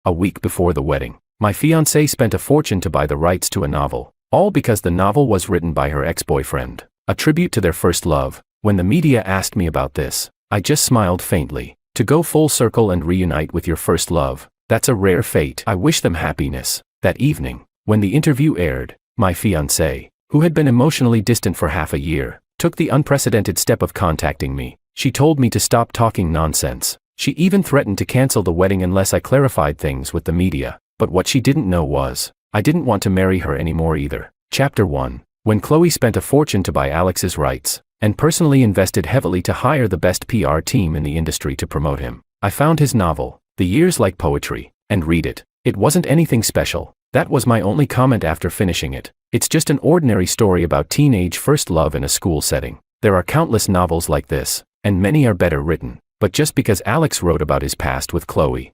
A week before the wedding, my fiancée spent a fortune to buy the rights to a novel, all because the novel was written by her ex-boyfriend, a tribute to their first love. When the media asked me about this, I just smiled faintly. To go full circle and reunite with your first love, that's a rare fate. I wish them happiness. That evening, when the interview aired, my fiancée, who had been emotionally distant for half a year, took the unprecedented step of contacting me. She told me to stop talking nonsense. She even threatened to cancel the wedding unless I clarified things with the media. But what she didn't know was, I didn't want to marry her anymore either. Chapter 1. When Chloe spent a fortune to buy Alex's rights, and personally invested heavily to hire the best PR team in the industry to promote him, I found his novel, The Years Like Poetry, and read it. It wasn't anything special. That was my only comment after finishing it. It's just an ordinary story about teenage first love in a school setting. There are countless novels like this, and many are better written. But just because Alex wrote about his past with Chloe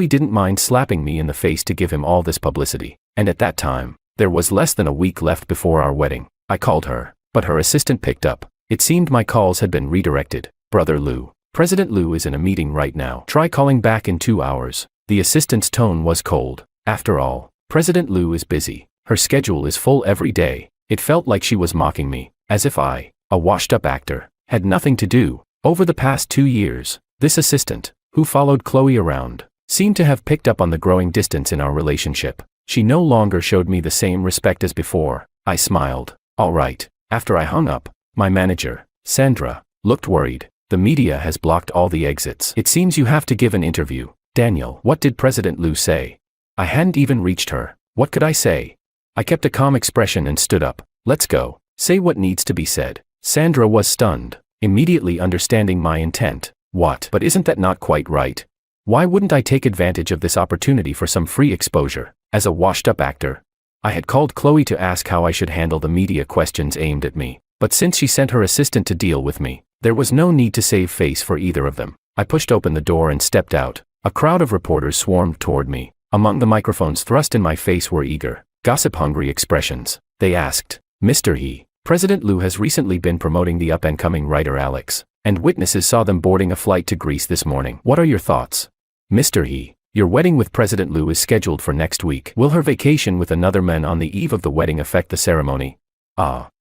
didn't mind slapping me in the face to give him all this publicity. And at that time, there was less than a week left before our wedding. I called her, but her assistant picked up. It seemed my calls had been redirected. Brother Lou. President Lou is in a meeting right now. Try calling back in 2 hours. The assistant's tone was cold. After all, President Lou is busy. Her schedule is full every day. It felt like she was mocking me, as if I, a washed-up actor, had nothing to do. Over the past 2 years, this assistant, who followed Chloe around, seemed to have picked up on the growing distance in our relationship. She no longer showed me the same respect as before. I smiled. All right. After I hung up, my manager, Sandra, looked worried. The media has blocked all the exits. It seems you have to give an interview. Daniel, what did President Lou say? I hadn't even reached her. What could I say? I kept a calm expression and stood up. Let's go. Say what needs to be said. Sandra was stunned, immediately understanding my intent. What? But isn't that not quite right? Why wouldn't I take advantage of this opportunity for some free exposure, as a washed-up actor? I had called Chloe to ask how I should handle the media questions aimed at me. But since she sent her assistant to deal with me, there was no need to save face for either of them. I pushed open the door and stepped out. A crowd of reporters swarmed toward me. Among the microphones thrust in my face were eager, gossip-hungry expressions. They asked, Mr. He, President Lou has recently been promoting the up-and-coming writer Alex, and witnesses saw them boarding a flight to Greece this morning. What are your thoughts? Mr. He, your wedding with President Lou is scheduled for next week. Will her vacation with another man on the eve of the wedding affect the ceremony?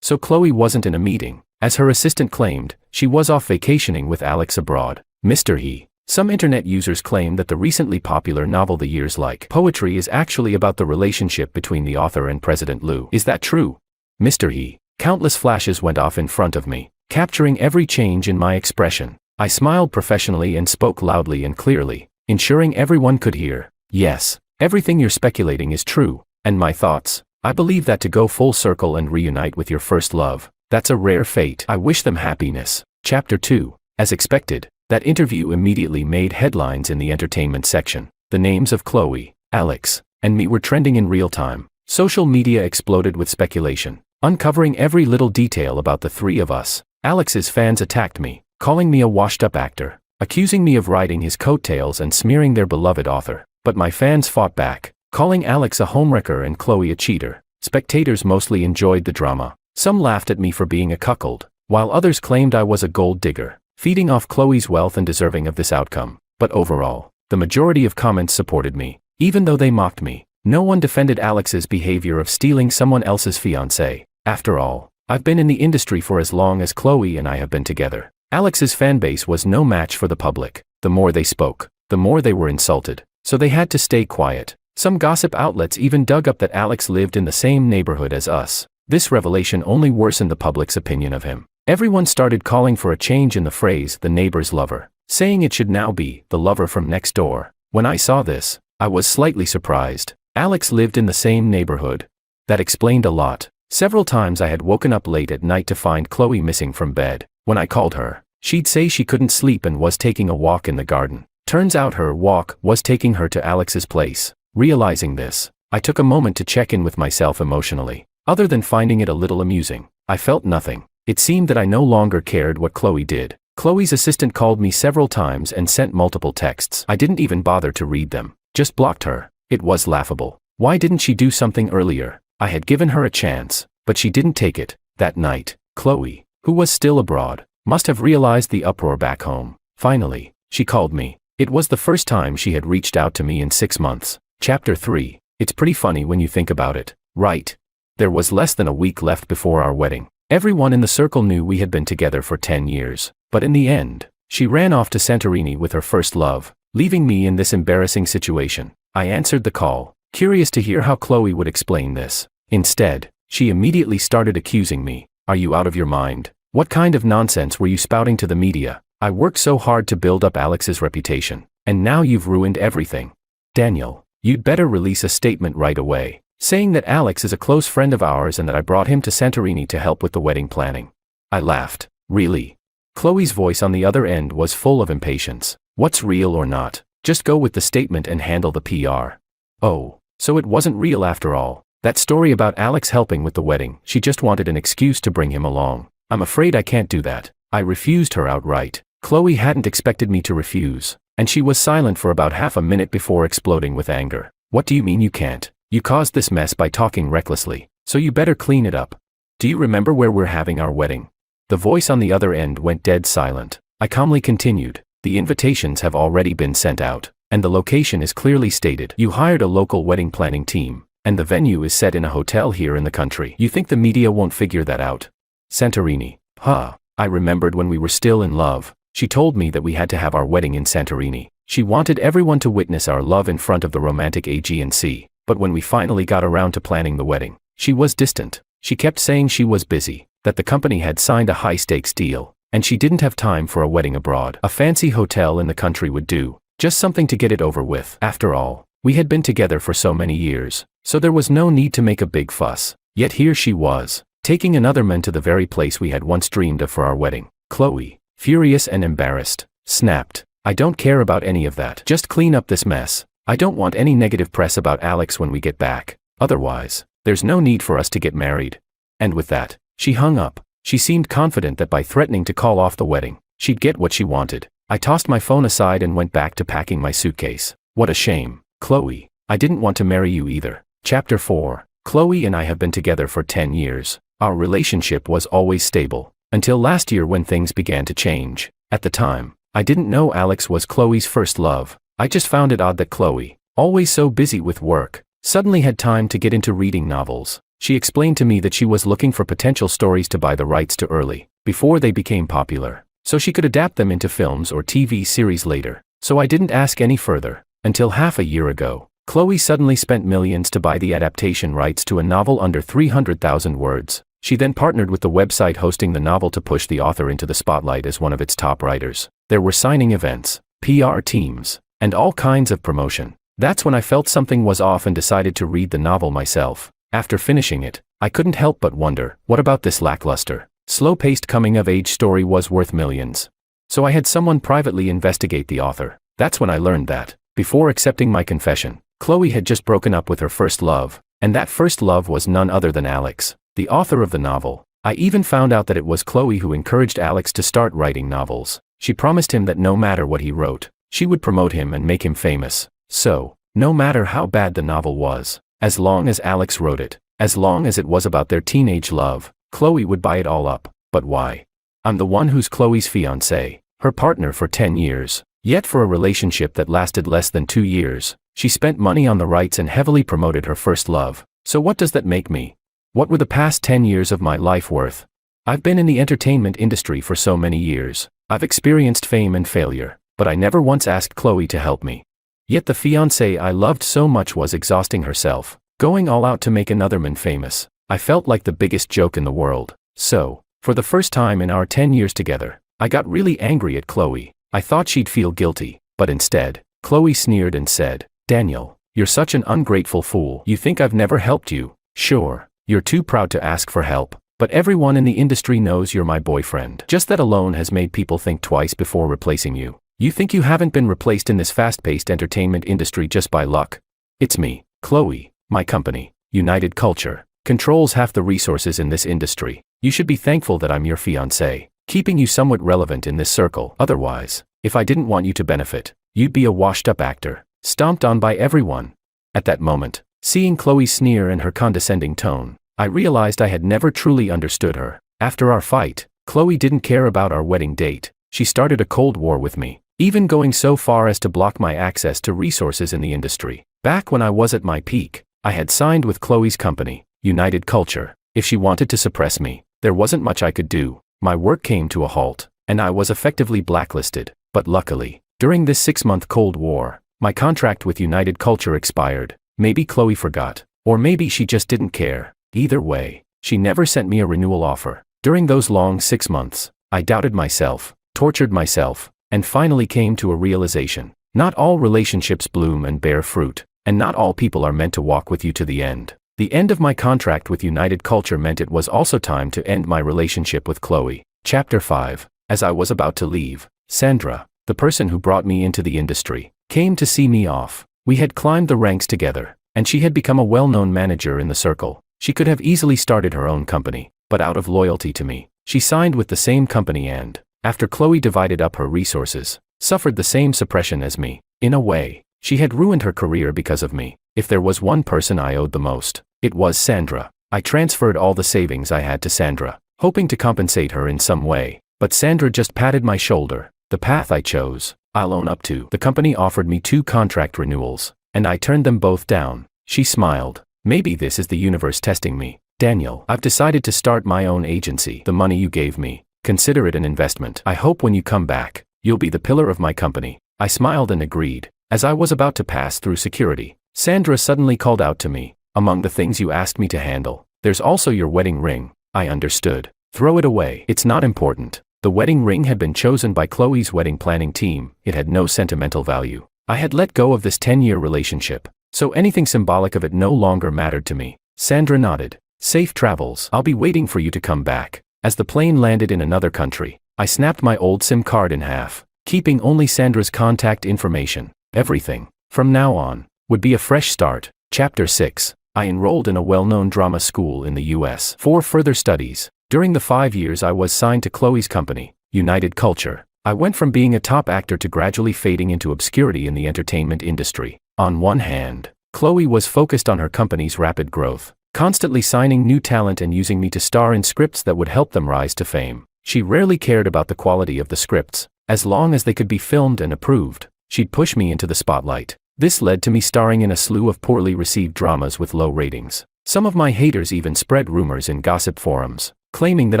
So Chloe wasn't in a meeting. As her assistant claimed, she was off vacationing with Alex abroad. Mr. He, some internet users claim that the recently popular novel The Years Like Poetry is actually about the relationship between the author and President Lou. Is that true? Mr. He, countless flashes went off in front of me, capturing every change in my expression. I smiled professionally and spoke loudly and clearly, ensuring everyone could hear. Yes, everything you're speculating is true, and my thoughts. I believe that to go full circle and reunite with your first love, that's a rare fate. I wish them happiness. Chapter 2. As expected, that interview immediately made headlines in the entertainment section. The names of Chloe, Alex, and me were trending in real time. Social media exploded with speculation, uncovering every little detail about the three of us. Alex's fans attacked me, calling me a washed-up actor, accusing me of riding his coattails and smearing their beloved author. But my fans fought back, calling Alex a homewrecker and Chloe a cheater. Spectators mostly enjoyed the drama. Some laughed at me for being a cuckold, while others claimed I was a gold digger, feeding off Chloe's wealth and deserving of this outcome. But overall, the majority of comments supported me. Even though they mocked me, no one defended Alex's behavior of stealing someone else's fiancée. After all, I've been in the industry for as long as Chloe and I have been together. Alex's fanbase was no match for the public. The more they spoke, the more they were insulted, so they had to stay quiet. Some gossip outlets even dug up that Alex lived in the same neighborhood as us. This revelation only worsened the public's opinion of him. Everyone started calling for a change in the phrase, the neighbor's lover, saying it should now be, the lover from next door. When I saw this, I was slightly surprised. Alex lived in the same neighborhood. That explained a lot. Several times I had woken up late at night to find Chloe missing from bed. When I called her, she'd say she couldn't sleep and was taking a walk in the garden. Turns out her walk was taking her to Alex's place. Realizing this, I took a moment to check in with myself emotionally. Other than finding it a little amusing, I felt nothing. It seemed that I no longer cared what Chloe did. Chloe's assistant called me several times and sent multiple texts. I didn't even bother to read them, just blocked her. It was laughable. Why didn't she do something earlier? I had given her a chance, but she didn't take it. That night, Chloe, who was still abroad, must have realized the uproar back home. Finally, she called me. It was the first time she had reached out to me in 6 months. Chapter 3. It's pretty funny when you think about it, right? There was less than a week left before our wedding. Everyone in the circle knew we had been together for 10 years. But in the end, she ran off to Santorini with her first love, leaving me in this embarrassing situation. I answered the call, curious to hear how Chloe would explain this. Instead, she immediately started accusing me. Are you out of your mind? What kind of nonsense were you spouting to the media? I worked so hard to build up Alex's reputation, and now you've ruined everything. Daniel, you'd better release a statement right away, saying that Alex is a close friend of ours and that I brought him to Santorini to help with the wedding planning. I laughed. Really? Chloe's voice on the other end was full of impatience. What's real or not? Just go with the statement and handle the PR. Oh, so it wasn't real after all. That story about Alex helping with the wedding, she just wanted an excuse to bring him along. I'm afraid I can't do that. I refused her outright. Chloe hadn't expected me to refuse, and she was silent for about half a minute before exploding with anger. What do you mean you can't? You caused this mess by talking recklessly, so you better clean it up. Do you remember where we're having our wedding? The voice on the other end went dead silent. I calmly continued. The invitations have already been sent out, and the location is clearly stated. You hired a local wedding planning team, and the venue is set in a hotel here in the country. You think the media won't figure that out? Santorini. Huh. I remembered when we were still in love. She told me that we had to have our wedding in Santorini. She wanted everyone to witness our love in front of the romantic Aegean Sea. But when we finally got around to planning the wedding, she was distant. She kept saying she was busy, that the company had signed a high-stakes deal, and she didn't have time for a wedding abroad. A fancy hotel in the country would do, just something to get it over with. After all, we had been together for so many years, so there was no need to make a big fuss. Yet here she was, taking another man to the very place we had once dreamed of for our wedding. Chloe, furious and embarrassed, snapped, I don't care about any of that. Just clean up this mess. I don't want any negative press about Alex when we get back. Otherwise, there's no need for us to get married. And with that, she hung up. She seemed confident that by threatening to call off the wedding, she'd get what she wanted. I tossed my phone aside and went back to packing my suitcase. What a shame. Chloe, I didn't want to marry you either. Chapter 4. Chloe and I have been together for 10 years. Our relationship was always stable, until last year when things began to change. At the time, I didn't know Alex was Chloe's first love. I just found it odd that Chloe, always so busy with work, suddenly had time to get into reading novels. She explained to me that she was looking for potential stories to buy the rights to early, before they became popular, so she could adapt them into films or TV series later. So I didn't ask any further. Until half a year ago, Chloe suddenly spent millions to buy the adaptation rights to a novel under 300,000 words. She then partnered with the website hosting the novel to push the author into the spotlight as one of its top writers. There were signing events, PR teams, and all kinds of promotion. That's when I felt something was off and decided to read the novel myself. After finishing it, I couldn't help but wonder, what about this lackluster, slow-paced coming-of-age story was worth millions? So I had someone privately investigate the author. That's when I learned that, before accepting my confession, Chloe had just broken up with her first love, and that first love was none other than Alex, the author of the novel. I even found out that it was Chloe who encouraged Alex to start writing novels. She promised him that no matter what he wrote, she would promote him and make him famous. So, no matter how bad the novel was, as long as Alex wrote it, as long as it was about their teenage love, Chloe would buy it all up. But why? I'm the one who's Chloe's fiancé, her partner for 10 years. Yet for a relationship that lasted less than 2 years, she spent money on the rights and heavily promoted her first love. So what does that make me? What were the past 10 years of my life worth? I've been in the entertainment industry for so many years. I've experienced fame and failure, but I never once asked Chloe to help me. Yet the fiancé I loved so much was exhausting herself, going all out to make another man famous. I felt like the biggest joke in the world. So, for the first time in our 10 years together, I got really angry at Chloe. I thought she'd feel guilty, but instead, Chloe sneered and said, "Daniel, you're such an ungrateful fool. You think I've never helped you? Sure, you're too proud to ask for help, but everyone in the industry knows you're my boyfriend. Just that alone has made people think twice before replacing you. You think you haven't been replaced in this fast-paced entertainment industry just by luck? It's me, Chloe. My company, United Culture, controls half the resources in this industry. You should be thankful that I'm your fiancé, keeping you somewhat relevant in this circle. Otherwise, if I didn't want you to benefit, you'd be a washed-up actor, stomped on by everyone." At that moment, seeing Chloe's sneer and her condescending tone, I realized I had never truly understood her. After our fight, Chloe didn't care about our wedding date. She started a cold war with me. even going so far as to block my access to resources in the industry. Back when I was at my peak, I had signed with Chloe's company, United Culture. If she wanted to suppress me, there wasn't much I could do. My work came to a halt, and I was effectively blacklisted. But luckily, during this 6-month Cold War, my contract with United Culture expired. Maybe Chloe forgot, or maybe she just didn't care. Either way, she never sent me a renewal offer. During those long 6 months, I doubted myself, tortured myself, and finally came to a realization. Not all relationships bloom and bear fruit, and not all people are meant to walk with you to the end. The end of my contract with United Culture meant it was also time to end my relationship with Chloe. Chapter 5. As I was about to leave, Sandra, the person who brought me into the industry, came to see me off. We had climbed the ranks together, and she had become a well-known manager in the circle. She could have easily started her own company, but out of loyalty to me, she signed with the same company and, after Chloe divided up her resources, suffered the same suppression as me. In a way, she had ruined her career because of me. If there was one person I owed the most, it was Sandra. I transferred all the savings I had to Sandra, hoping to compensate her in some way, but Sandra just patted my shoulder. The path I chose, I'll own up to. The company offered me 2 contract renewals, and I turned them both down. She smiled. Maybe this is the universe testing me. Daniel, I've decided to start my own agency. The money you gave me, consider it an investment. I hope when you come back, you'll be the pillar of my company. I smiled and agreed. As I was about to pass through security, Sandra suddenly called out to me. Among the things you asked me to handle, there's also your wedding ring. I understood. Throw it away. It's not important. The wedding ring had been chosen by Chloe's wedding planning team. It had no sentimental value. I had let go of this 10-year relationship, so anything symbolic of it no longer mattered to me. Sandra nodded. Safe travels. I'll be waiting for you to come back. As the plane landed in another country, I snapped my old SIM card in half, keeping only Sandra's contact information. Everything, from now on, would be a fresh start. Chapter 6. I enrolled in a well-known drama school in the US for further studies. During the 5 years I was signed to Chloe's company, United Culture, I went from being a top actor to gradually fading into obscurity in the entertainment industry. On one hand, Chloe was focused on her company's rapid growth, constantly signing new talent and using me to star in scripts that would help them rise to fame. She rarely cared about the quality of the scripts. As long as they could be filmed and approved, she'd push me into the spotlight. This led to me starring in a slew of poorly received dramas with low ratings. Some of my haters even spread rumors in gossip forums, claiming that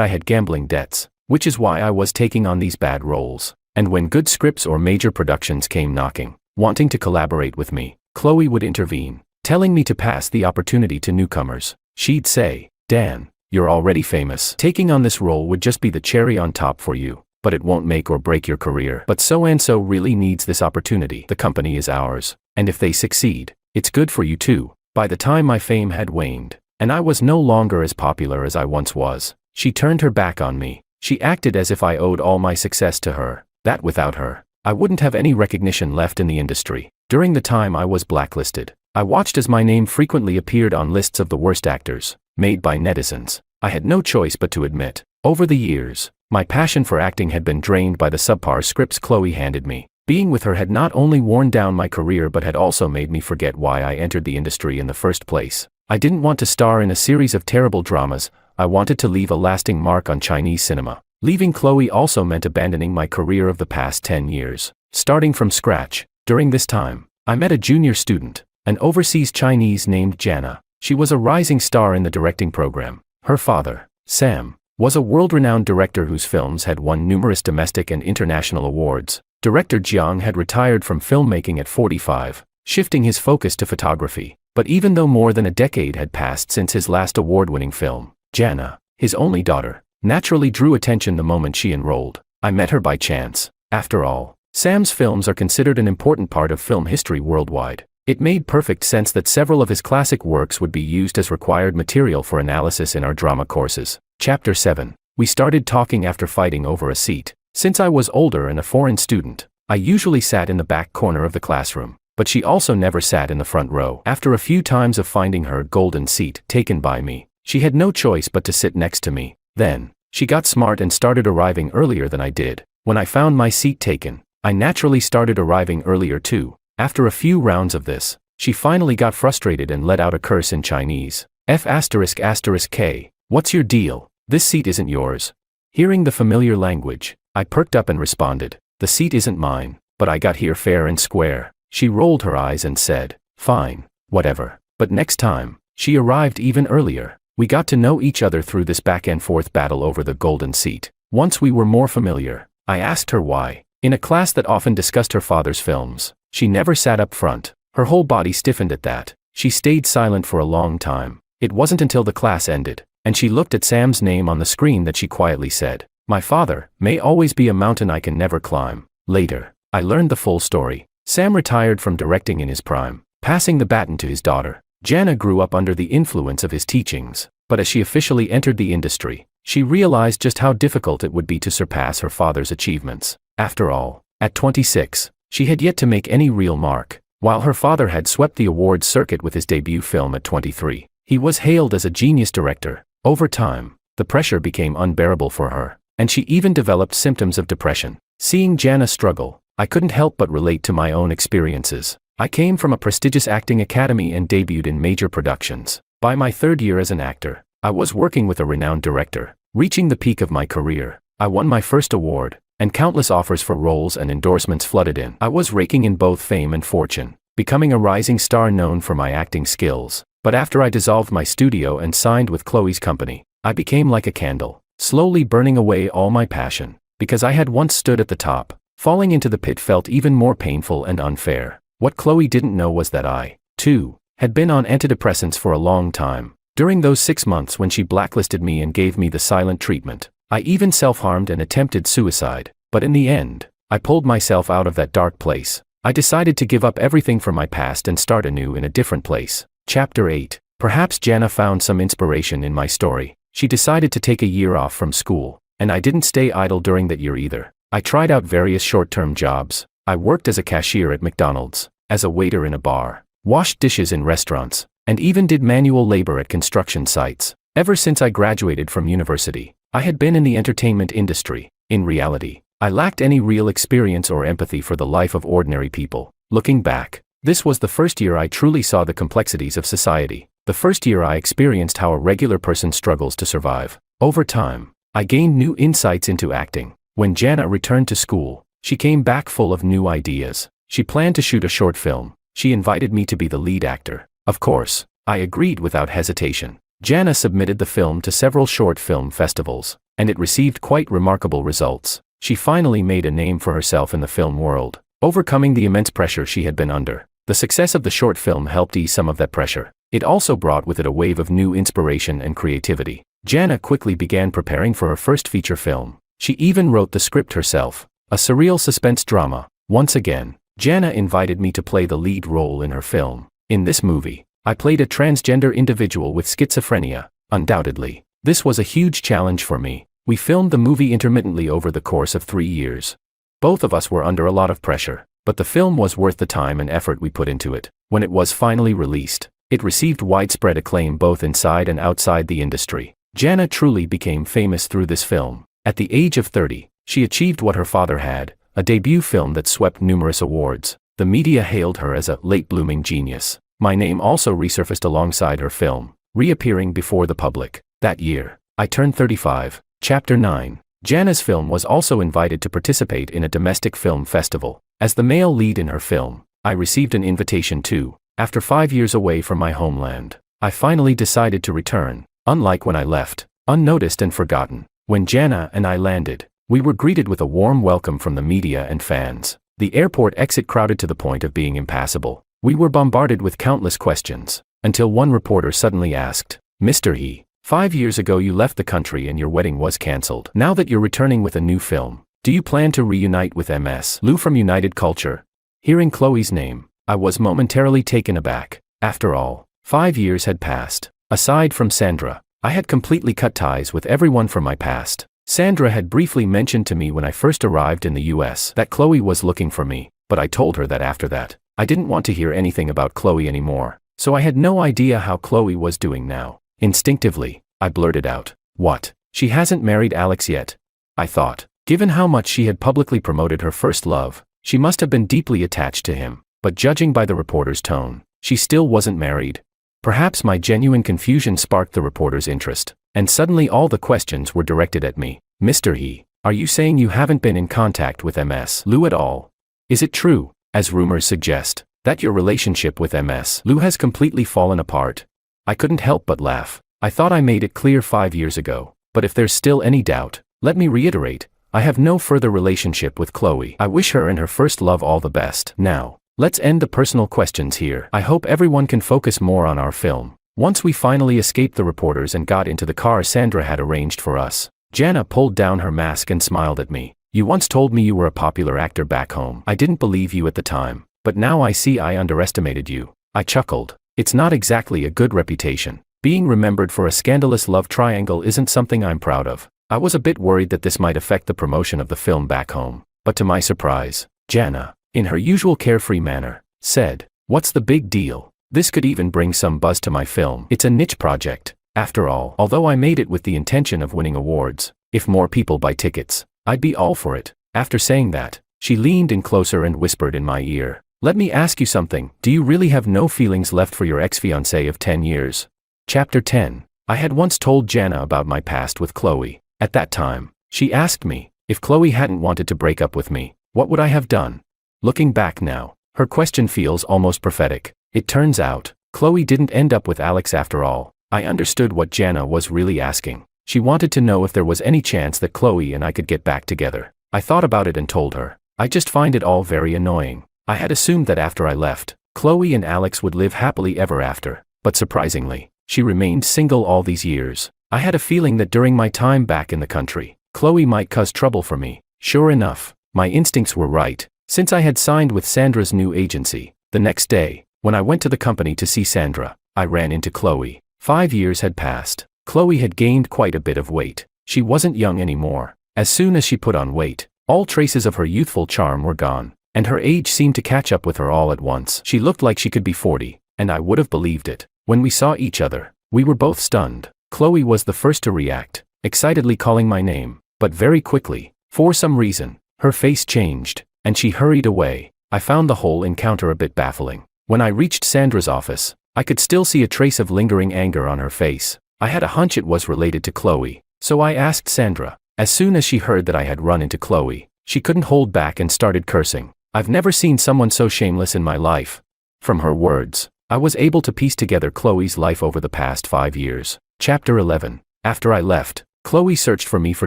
I had gambling debts, which is why I was taking on these bad roles. And when good scripts or major productions came knocking, wanting to collaborate with me, Chloe would intervene, telling me to pass the opportunity to newcomers. She'd say, Dan, you're already famous. Taking on this role would just be the cherry on top for you, but it won't make or break your career. But so-and-so really needs this opportunity. The company is ours, and if they succeed, it's good for you too. By the time my fame had waned, and I was no longer as popular as I once was, she turned her back on me. She acted as if I owed all my success to her, that without her, I wouldn't have any recognition left in the industry. During the time I was blacklisted, I watched as my name frequently appeared on lists of the worst actors, made by netizens. I had no choice but to admit, over the years, my passion for acting had been drained by the subpar scripts Chloe handed me. Being with her had not only worn down my career but had also made me forget why I entered the industry in the first place. I didn't want to star in a series of terrible dramas. I wanted to leave a lasting mark on Chinese cinema. Leaving Chloe also meant abandoning my career of the past 10 years, starting from scratch. During this time, I met a junior student, an overseas Chinese named Jana. She was a rising star in the directing program. Her father, Sam, was a world-renowned director whose films had won numerous domestic and international awards. Director Jiang had retired from filmmaking at 45, shifting his focus to photography. But even though more than a decade had passed since his last award-winning film, Jana, his only daughter, naturally drew attention the moment she enrolled. I met her by chance. After all, Sam's films are considered an important part of film history worldwide. It made perfect sense that several of his classic works would be used as required material for analysis in our drama courses. Chapter 7. We started talking after fighting over a seat. Since I was older and a foreign student, I usually sat in the back corner of the classroom, but she also never sat in the front row. After a few times of finding her golden seat taken by me, she had no choice but to sit next to me. Then, she got smart and started arriving earlier than I did. When I found my seat taken, I naturally started arriving earlier too. After a few rounds of this, she finally got frustrated and let out a curse in Chinese. F***K, what's your deal? This seat isn't yours. Hearing the familiar language, I perked up and responded, the seat isn't mine, but I got here fair and square." She rolled her eyes and said, "Fine, whatever." But next time, she arrived even earlier. We got to know each other through this back-and-forth battle over the golden seat. Once we were more familiar, I asked her why. In a class that often discussed her father's films, she never sat up front. Her whole body stiffened at that. She stayed silent for a long time. It wasn't until the class ended, and she looked at Sam's name on the screen that she quietly said, "My father may always be a mountain I can never climb." Later, I learned the full story. Sam retired from directing in his prime, passing the baton to his daughter. Jana grew up under the influence of his teachings, but as she officially entered the industry, she realized just how difficult it would be to surpass her father's achievements. After all, at 26, she had yet to make any real mark. While her father had swept the awards circuit with his debut film at 23, he was hailed as a genius director. Over time, the pressure became unbearable for her, and she even developed symptoms of depression. Seeing Jana struggle, I couldn't help but relate to my own experiences. I came from a prestigious acting academy and debuted in major productions. By my third year as an actor, I was working with a renowned director. Reaching the peak of my career, I won my first award, and countless offers for roles and endorsements flooded in. I was raking in both fame and fortune, becoming a rising star known for my acting skills. But after I dissolved my studio and signed with Chloe's company, I became like a candle, slowly burning away all my passion. Because I had once stood at the top, falling into the pit felt even more painful and unfair. What Chloe didn't know was that I, too, had been on antidepressants for a long time. During those 6 months when she blacklisted me and gave me the silent treatment, I even self-harmed and attempted suicide. But in the end, I pulled myself out of that dark place. I decided to give up everything from my past and start anew in a different place. Chapter 8. Perhaps Jana found some inspiration in my story. She decided to take a year off from school, and I didn't stay idle during that year either. I tried out various short-term jobs. I worked as a cashier at McDonald's, as a waiter in a bar, washed dishes in restaurants, and even did manual labor at construction sites. Ever since I graduated from university, I had been in the entertainment industry. In reality, I lacked any real experience or empathy for the life of ordinary people. Looking back, this was the first year I truly saw the complexities of society. The first year I experienced how a regular person struggles to survive. Over time, I gained new insights into acting. When Jana returned to school, she came back full of new ideas. She planned to shoot a short film. She invited me to be the lead actor. Of course, I agreed without hesitation. Jana submitted the film to several short film festivals, and it received quite remarkable results. She finally made a name for herself in the film world, overcoming the immense pressure she had been under. The success of the short film helped ease some of that pressure. It also brought with it a wave of new inspiration and creativity. Jana quickly began preparing for her first feature film. She even wrote the script herself, a surreal suspense drama. Once again, Jana invited me to play the lead role in her film. In this movie, I played a transgender individual with schizophrenia. Undoubtedly, this was a huge challenge for me. We filmed the movie intermittently over the course of 3 years. Both of us were under a lot of pressure, but the film was worth the time and effort we put into it. When it was finally released, it received widespread acclaim both inside and outside the industry. Jana truly became famous through this film. At the age of 30, she achieved what her father had, a debut film that swept numerous awards. The media hailed her as a late-blooming genius. My name also resurfaced alongside her film, reappearing before the public. That year, I turned 35. Chapter 9. Jana's film was also invited to participate in a domestic film festival. As the male lead in her film, I received an invitation too. After 5 years away from my homeland, I finally decided to return. Unlike when I left, unnoticed and forgotten, when Jana and I landed, we were greeted with a warm welcome from the media and fans. The airport exit crowded to the point of being impassable. We were bombarded with countless questions, until one reporter suddenly asked, "Mr. He, 5 years ago you left the country and your wedding was cancelled. Now that you're returning with a new film, do you plan to reunite with Ms. Lou from United Culture?" Hearing Chloe's name, I was momentarily taken aback. After all, 5 years had passed. Aside from Sandra, I had completely cut ties with everyone from my past. Sandra had briefly mentioned to me when I first arrived in the US that Chloe was looking for me, but I told her that after that, I didn't want to hear anything about Chloe anymore, so I had no idea how Chloe was doing now. Instinctively, I blurted out, "What? She hasn't married Alex yet?" I thought, given how much she had publicly promoted her first love, she must have been deeply attached to him, but judging by the reporter's tone, she still wasn't married. Perhaps my genuine confusion sparked the reporter's interest, and suddenly all the questions were directed at me. "Mr. He, are you saying you haven't been in contact with Ms. Lou at all?" Is it true, as rumors suggest, that your relationship with Ms. Lu has completely fallen apart? I couldn't help but laugh. I thought I made it clear 5 years ago, but if there's still any doubt, let me reiterate, I have no further relationship with Chloe. I wish her and her first love all the best. Now, let's end the personal questions here. I hope everyone can focus more on our film. Once we finally escaped the reporters and got into the car Sandra had arranged for us, Jana pulled down her mask and smiled at me. You once told me you were a popular actor back home. I didn't believe you at the time, but now I see I underestimated you. I chuckled. It's not exactly a good reputation. Being remembered for a scandalous love triangle isn't something I'm proud of. I was a bit worried that this might affect the promotion of the film back home, but to my surprise, Jana, in her usual carefree manner, said, "What's the big deal? This could even bring some buzz to my film. It's a niche project. After all, although I made it with the intention of winning awards, if more people buy tickets, I'd be all for it." After saying that, she leaned in closer and whispered in my ear, "Let me ask you something. Do you really have no feelings left for your ex-fiancé of 10 years? Chapter 10. I had once told Jana about my past with Chloe. At that time, she asked me, if Chloe hadn't wanted to break up with me, what would I have done? Looking back now, her question feels almost prophetic. It turns out, Chloe didn't end up with Alex after all. I understood what Jana was really asking. She wanted to know if there was any chance that Chloe and I could get back together. I thought about it and told her, I just find it all very annoying. I had assumed that after I left, Chloe and Alex would live happily ever after, but surprisingly, she remained single all these years. I had a feeling that during my time back in the country, Chloe might cause trouble for me. Sure enough, my instincts were right, since I had signed with Sandra's new agency. The next day, when I went to the company to see Sandra, I ran into Chloe. 5 years had passed. Chloe had gained quite a bit of weight. She wasn't young anymore. As soon as she put on weight, all traces of her youthful charm were gone, and her age seemed to catch up with her all at once. She looked like she could be 40, and I would have believed it. When we saw each other, we were both stunned. Chloe was the first to react, excitedly calling my name, but very quickly, for some reason, her face changed, and she hurried away. I found the whole encounter a bit baffling. When I reached Sandra's office, I could still see a trace of lingering anger on her face. I had a hunch it was related to Chloe, so I asked Sandra. As soon as she heard that I had run into Chloe, she couldn't hold back and started cursing. I've never seen someone so shameless in my life. From her words, I was able to piece together Chloe's life over the past 5 years. Chapter 11. After I left, Chloe searched for me for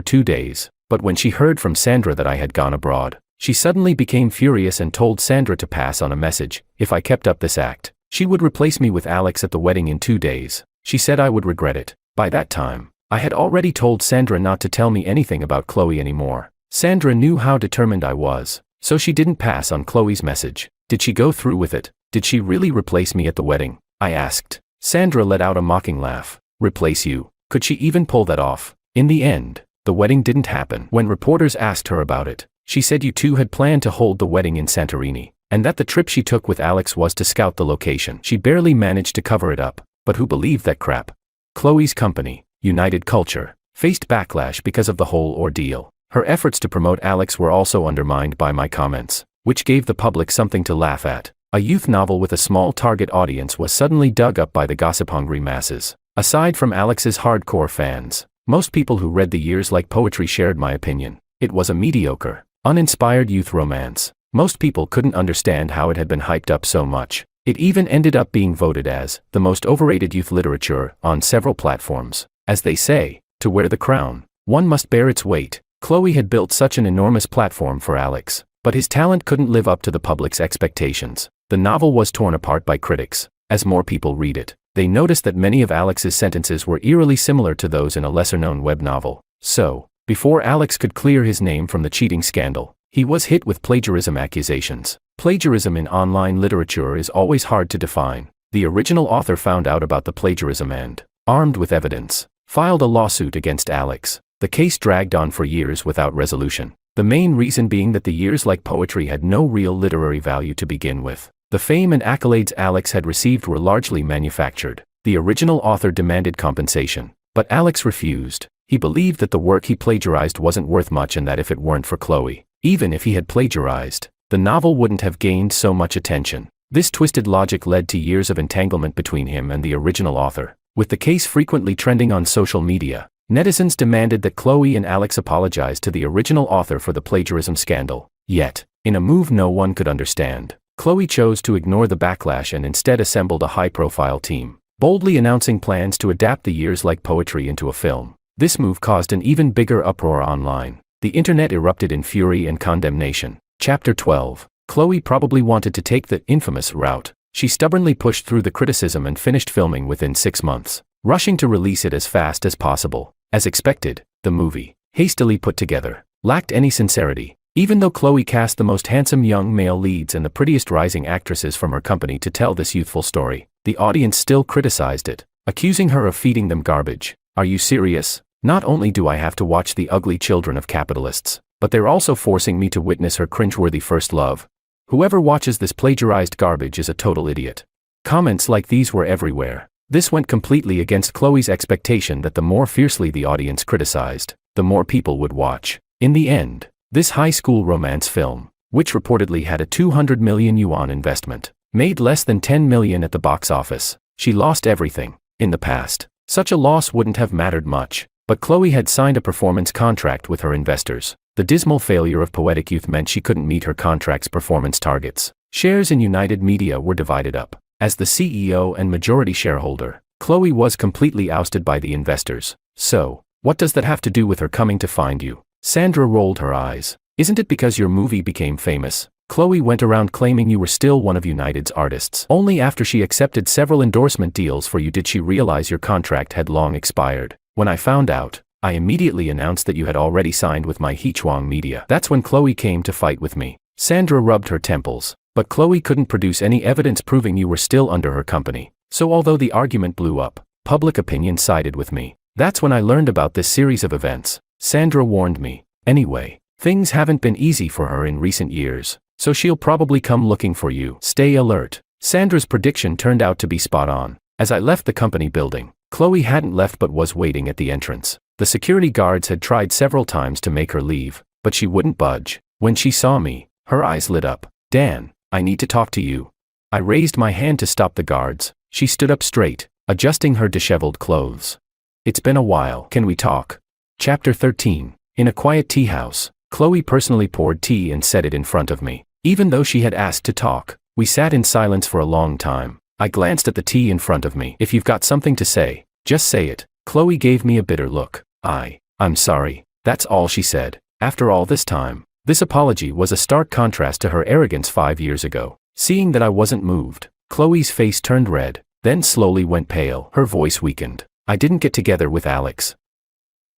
2 days, but when she heard from Sandra that I had gone abroad, she suddenly became furious and told Sandra to pass on a message. If I kept up this act, she would replace me with Alex at the wedding in 2 days. She said I would regret it. By that time, I had already told Sandra not to tell me anything about Chloe anymore. Sandra knew how determined I was, so she didn't pass on Chloe's message. Did she go through with it? Did she really replace me at the wedding? I asked. Sandra let out a mocking laugh. Replace you? Could she even pull that off? In the end, the wedding didn't happen. When reporters asked her about it, she said you two had planned to hold the wedding in Santorini, and that the trip she took with Alex was to scout the location. She barely managed to cover it up, but who believed that crap? Chloe's company, United Culture, faced backlash because of the whole ordeal. Her efforts to promote Alex were also undermined by my comments, which gave the public something to laugh at. A youth novel with a small target audience was suddenly dug up by the gossip-hungry masses. Aside from Alex's hardcore fans, most people who read The Years Like Poetry shared my opinion. It was a mediocre, uninspired youth romance. Most people couldn't understand how it had been hyped up so much. It even ended up being voted as the most overrated youth literature on several platforms. As they say, to wear the crown, one must bear its weight. Chloe had built such an enormous platform for Alex, but his talent couldn't live up to the public's expectations. The novel was torn apart by critics. As more people read it, they noticed that many of Alex's sentences were eerily similar to those in a lesser-known web novel. So, before Alex could clear his name from the cheating scandal, he was hit with plagiarism accusations. Plagiarism in online literature is always hard to define. The original author found out about the plagiarism and, armed with evidence, filed a lawsuit against Alex. The case dragged on for years without resolution. The main reason being that The Years Like Poetry had no real literary value to begin with. The fame and accolades Alex had received were largely manufactured. The original author demanded compensation, but Alex refused. He believed that the work he plagiarized wasn't worth much and that if it weren't for Chloe, even if he had plagiarized, the novel wouldn't have gained so much attention. This twisted logic led to years of entanglement between him and the original author, with the case frequently trending on social media. Netizens demanded that Chloe and Alex apologize to the original author for the plagiarism scandal. Yet, in a move no one could understand, Chloe chose to ignore the backlash and instead assembled a high-profile team, boldly announcing plans to adapt the years like poetry into a film. This move caused an even bigger uproar online. The internet erupted in fury and condemnation. Chapter 12. Chloe probably wanted to take the infamous route. She stubbornly pushed through the criticism and finished filming within 6 months, rushing to release it as fast as possible. As expected, the movie, hastily put together, lacked any sincerity. Even though Chloe cast the most handsome young male leads and the prettiest rising actresses from her company to tell this youthful story, the audience still criticized it, accusing her of feeding them garbage. Are you serious? Not only do I have to watch the ugly children of capitalists, but they're also forcing me to witness her cringeworthy first love. Whoever watches this plagiarized garbage is a total idiot. Comments like these were everywhere. This went completely against Chloe's expectation that the more fiercely the audience criticized, the more people would watch. In the end, this high school romance film, which reportedly had a 200 million yuan investment, made less than 10 million at the box office. She lost everything. In the past, such a loss wouldn't have mattered much, but Chloe had signed a performance contract with her investors. The dismal failure of Poetic Youth meant she couldn't meet her contract's performance targets. Shares in United Media were divided up. As the CEO and majority shareholder, Chloe was completely ousted by the investors. So, what does that have to do with her coming to find you? Sandra rolled her eyes. Isn't it because your movie became famous? Chloe went around claiming you were still one of United's artists. Only after she accepted several endorsement deals for you did she realize your contract had long expired. When I found out, I immediately announced that you had already signed with my Hechuang Media. That's when Chloe came to fight with me. Sandra rubbed her temples, but Chloe couldn't produce any evidence proving you were still under her company. So although the argument blew up, public opinion sided with me. That's when I learned about this series of events. Sandra warned me. Anyway, things haven't been easy for her in recent years, so she'll probably come looking for you. Stay alert. Sandra's prediction turned out to be spot on. As I left the company building, Chloe hadn't left but was waiting at the entrance. The security guards had tried several times to make her leave, but she wouldn't budge. When she saw me, her eyes lit up. Dan, I need to talk to you. I raised my hand to stop the guards. She stood up straight, adjusting her disheveled clothes. It's been a while. Can we talk? Chapter 13. In a quiet tea house, Chloe personally poured tea and set it in front of me. Even though she had asked to talk, we sat in silence for a long time. I glanced at the tea in front of me. If you've got something to say, just say it. Chloe gave me a bitter look. I'm sorry. That's all she said. After all this time, this apology was a stark contrast to her arrogance 5 years ago. Seeing that I wasn't moved, Chloe's face turned red, then slowly went pale. Her voice weakened. I didn't get together with Alex.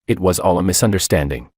It was all a misunderstanding.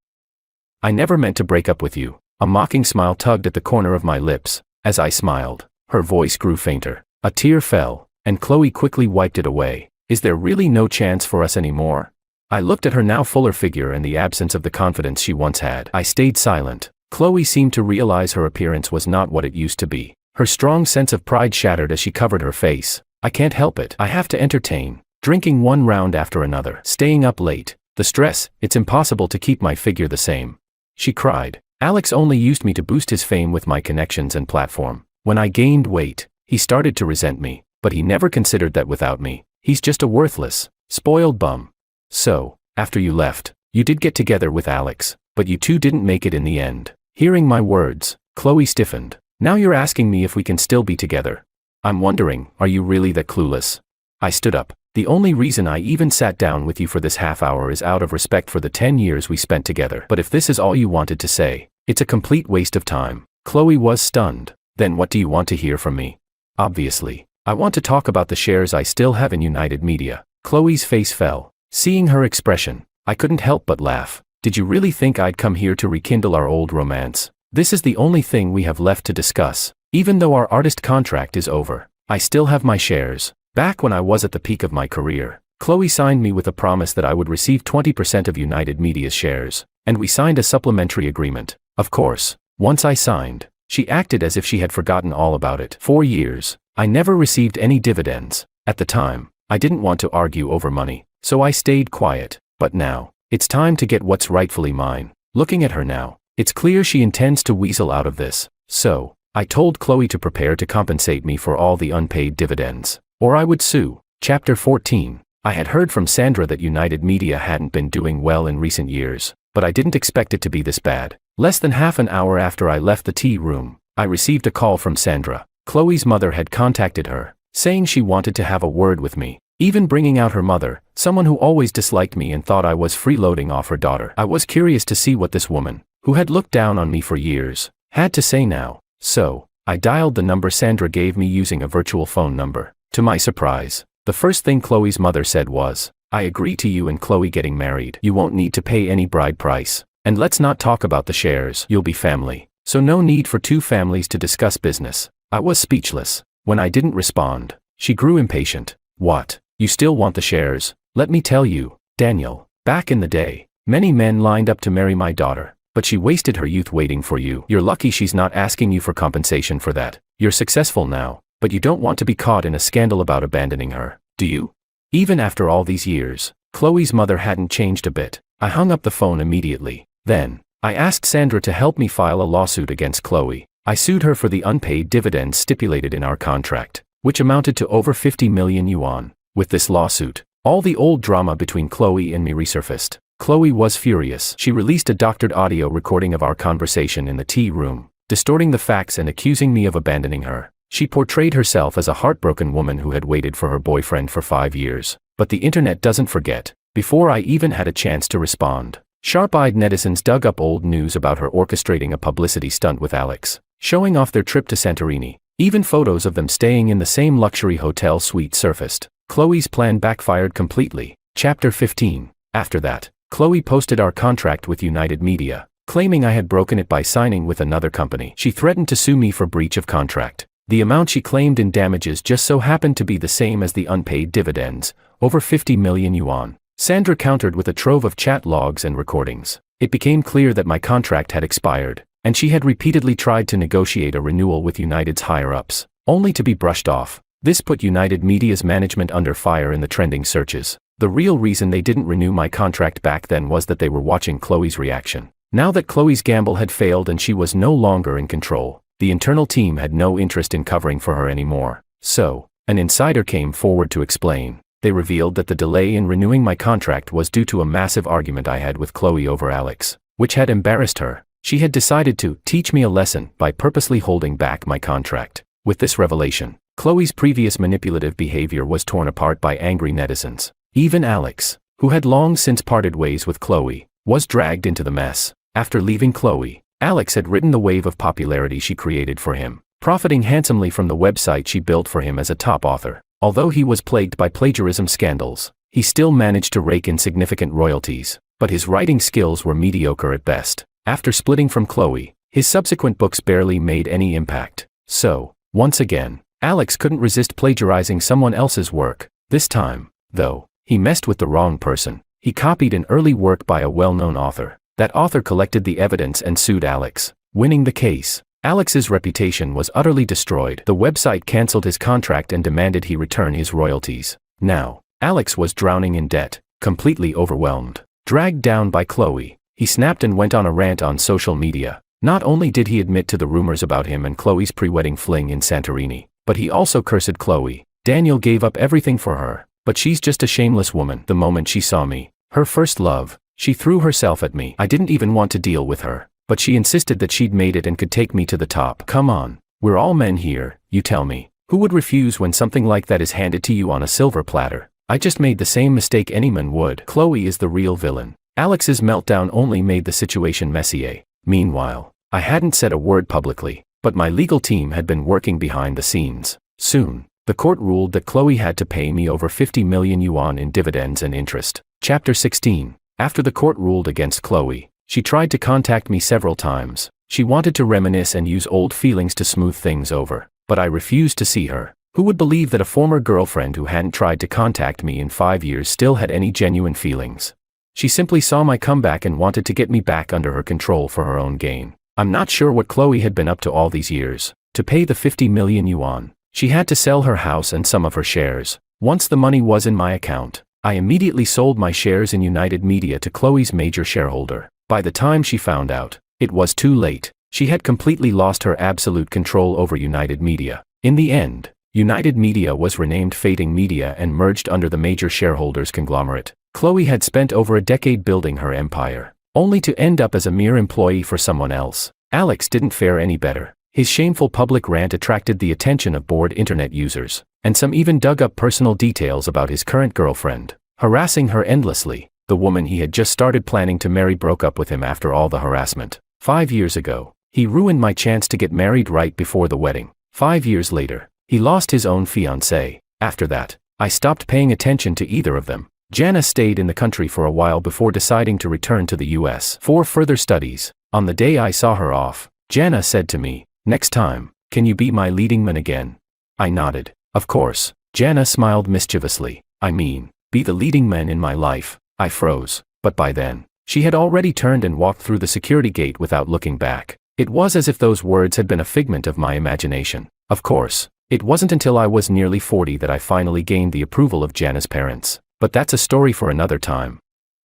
I never meant to break up with you. A mocking smile tugged at the corner of my lips. As I smiled, her voice grew fainter. A tear fell, and Chloe quickly wiped it away. Is there really no chance for us anymore? I looked at her now fuller figure and the absence of the confidence she once had. I stayed silent. Chloe seemed to realize her appearance was not what it used to be. Her strong sense of pride shattered as she covered her face. I can't help it. I have to entertain, drinking one round after another, staying up late. The stress, it's impossible to keep my figure the same. She cried. Alex only used me to boost his fame with my connections and platform. When I gained weight, he started to resent me, but he never considered that without me, he's just a worthless, spoiled bum. So, after you left, you did get together with Alex, but you two didn't make it in the end. Hearing my words, Chloe stiffened. Now you're asking me if we can still be together. I'm wondering, are you really that clueless? I stood up. The only reason I even sat down with you for this half hour is out of respect for the 10 years we spent together. But if this is all you wanted to say, it's a complete waste of time. Chloe was stunned. Then what do you want to hear from me? Obviously, I want to talk about the shares I still have in United Media. Chloe's face fell. Seeing her expression, I couldn't help but laugh. Did you really think I'd come here to rekindle our old romance? This is the only thing we have left to discuss. Even though our artist contract is over, I still have my shares. Back when I was at the peak of my career, Chloe signed me with a promise that I would receive 20% of United Media's shares, and we signed a supplementary agreement. Of course, once I signed, she acted as if she had forgotten all about it. 4 years, I never received any dividends. At the time, I didn't want to argue over money, so I stayed quiet. But now, it's time to get what's rightfully mine. Looking at her now, it's clear she intends to weasel out of this. So, I told Chloe to prepare to compensate me for all the unpaid dividends, or I would sue. Chapter 14. I had heard from Sandra that United Media hadn't been doing well in recent years, but I didn't expect it to be this bad. Less than half an hour after I left the tea room, I received a call from Sandra. Chloe's mother had contacted her, saying she wanted to have a word with me, even bringing out her mother, someone who always disliked me and thought I was freeloading off her daughter. I was curious to see what this woman, who had looked down on me for years, had to say now. So, I dialed the number Sandra gave me using a virtual phone number. To my surprise, the first thing Chloe's mother said was, "I agree to you and Chloe getting married. You won't need to pay any bride price. And let's not talk about the shares. You'll be family. So no need for two families to discuss business." I was speechless. When I didn't respond, she grew impatient. "What? You still want the shares? Let me tell you, Daniel, back in the day, many men lined up to marry my daughter, but she wasted her youth waiting for you. You're lucky she's not asking you for compensation for that. You're successful now, but you don't want to be caught in a scandal about abandoning her, do you?" Even after all these years, Chloe's mother hadn't changed a bit. I hung up the phone immediately. Then, I asked Sandra to help me file a lawsuit against Chloe. I sued her for the unpaid dividends stipulated in our contract, which amounted to over 50 million yuan. With this lawsuit, all the old drama between Chloe and me resurfaced. Chloe was furious. She released a doctored audio recording of our conversation in the tea room, distorting the facts and accusing me of abandoning her. She portrayed herself as a heartbroken woman who had waited for her boyfriend for 5 years. But the internet doesn't forget. Before I even had a chance to respond, sharp-eyed netizens dug up old news about her orchestrating a publicity stunt with Alex, showing off their trip to Santorini. Even photos of them staying in the same luxury hotel suite surfaced. Chloe's plan backfired completely. Chapter 15. After that, Chloe posted our contract with United Media, claiming I had broken it by signing with another company. She threatened to sue me for breach of contract. The amount she claimed in damages just so happened to be the same as the unpaid dividends, over 50 million yuan. Sandra countered with a trove of chat logs and recordings. It became clear that my contract had expired, and she had repeatedly tried to negotiate a renewal with United's higher-ups, only to be brushed off. This put United Media's management under fire in the trending searches. The real reason they didn't renew my contract back then was that they were watching Chloe's reaction. Now that Chloe's gamble had failed and she was no longer in control, the internal team had no interest in covering for her anymore. So, an insider came forward to explain. They revealed that the delay in renewing my contract was due to a massive argument I had with Chloe over Alex, which had embarrassed her. She had decided to teach me a lesson by purposely holding back my contract. With this revelation, Chloe's previous manipulative behavior was torn apart by angry netizens. Even Alex, who had long since parted ways with Chloe, was dragged into the mess. After leaving Chloe, Alex had ridden the wave of popularity she created for him, profiting handsomely from the website she built for him as a top author. Although he was plagued by plagiarism scandals, he still managed to rake in significant royalties, but his writing skills were mediocre at best. After splitting from Chloe, his subsequent books barely made any impact. So, once again, Alex couldn't resist plagiarizing someone else's work. This time, though, he messed with the wrong person. He copied an early work by a well-known author. That author collected the evidence and sued Alex, winning the case. Alex's reputation was utterly destroyed. The website canceled his contract and demanded he return his royalties. Now, Alex was drowning in debt, completely overwhelmed. Dragged down by Chloe, he snapped and went on a rant on social media. Not only did he admit to the rumors about him and Chloe's pre-wedding fling in Santorini, but he also cursed Chloe. Daniel gave up everything for her, but she's just a shameless woman. The moment she saw me, her first love, she threw herself at me. I didn't even want to deal with her, but she insisted that she'd made it and could take me to the top. Come on, we're all men here, you tell me. Who would refuse when something like that is handed to you on a silver platter? I just made the same mistake any man would. Chloe is the real villain. Alex's meltdown only made the situation messier. Meanwhile, I hadn't said a word publicly, but my legal team had been working behind the scenes. Soon, the court ruled that Chloe had to pay me over 50 million yuan in dividends and interest. Chapter 16. After the court ruled against Chloe, she tried to contact me several times. She wanted to reminisce and use old feelings to smooth things over, but I refused to see her. Who would believe that a former girlfriend who hadn't tried to contact me in 5 years still had any genuine feelings? She simply saw my comeback and wanted to get me back under her control for her own gain. I'm not sure what Chloe had been up to all these years. To pay the 50 million yuan, she had to sell her house and some of her shares. Once the money was in my account, I immediately sold my shares in United Media to Chloe's major shareholder. By the time she found out, it was too late. She had completely lost her absolute control over United Media. In the end, United Media was renamed Fading Media and merged under the major shareholders conglomerate. Chloe had spent over a decade building her empire, only to end up as a mere employee for someone else. Alex didn't fare any better. His shameful public rant attracted the attention of bored internet users, and some even dug up personal details about his current girlfriend, harassing her endlessly. The woman he had just started planning to marry broke up with him after all the harassment. 5 years ago, he ruined my chance to get married right before the wedding. 5 years later, he lost his own fiancée. After that, I stopped paying attention to either of them. Jana stayed in the country for a while before deciding to return to the US for further studies. On the day I saw her off, Jana said to me, "Next time, can you be my leading man again?" I nodded. Of course. Jana smiled mischievously. "I mean, be the leading man in my life." I froze, but by then, she had already turned and walked through the security gate without looking back. It was as if those words had been a figment of my imagination. Of course, it wasn't until I was nearly 40 that I finally gained the approval of Jana's parents. But that's a story for another time.